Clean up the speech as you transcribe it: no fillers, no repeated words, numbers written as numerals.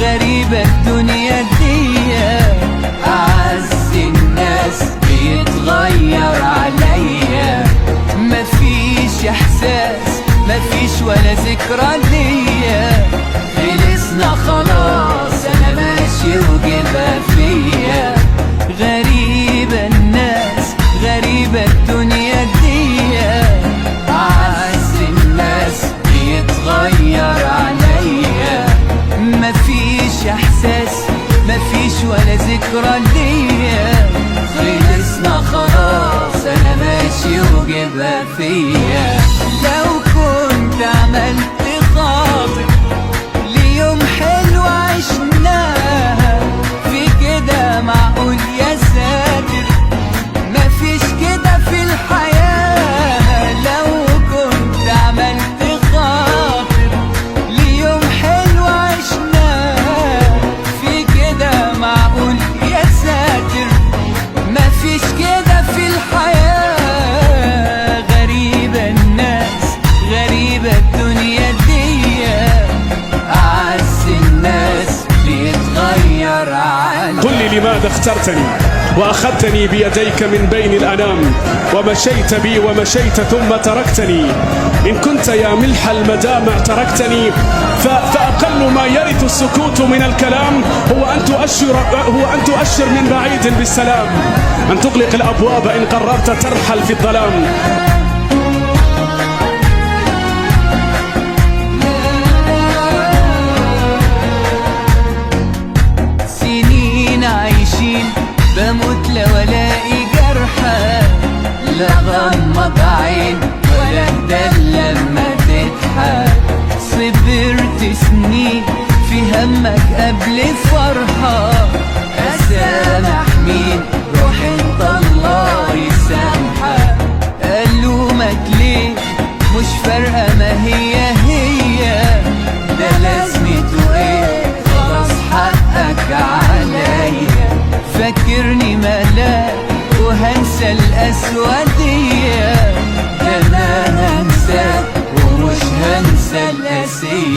غريبة الدنيا دي، أعز الناس بيتغير عليا، مفيش إحساس مفيش ولا ذكرى ليا، خلصنا خلاص أنا ماشي وجبها فيا. غريبة الناس غريبة الدنيا دي، أعز الناس بيتغير عليا، مفيش إحساس مفيش ولا ذكرى ليا، خلصنا خلاص أنا ماشي وجبها فيا. لو كنت عملت خاطر ليوم حلو عشناها، في كده معقول يا ساتر مفيش كده في الحياة. لو كنت عملت خاطر ليوم حلو عشناها، في كده معقول يا ساتر مفيش كده في الحياة. غريبة الناس غريبة الدنيا دي، أعز الناس بيتغير عني. قل لي لماذا اخترتني وأخذتني بيديك من بين الأنام، ومشيت بي ومشيت ثم تركتني. إن كنت يا ملح المدامع تركتني، فأقل ما يرث السكوت من الكلام هو أن تؤشر من بعيد بالسلام، أن تغلق الأبواب إن قررت ترحل في الظلام. سنين عايشين بموت لو الاقي جرحى، لا غمض عين ولا اهدى لما تضحك. صبرت سنين في همك قبل فرحة، اسامح مين روح انت الله يسامحك. الومك ليه مش فارقة ما هي ده لازمته ايه خلاص حقك عليا. فاكرني ملاك وهنسى الأسودية، ده أنا هنساك ومش هنسى القاسية.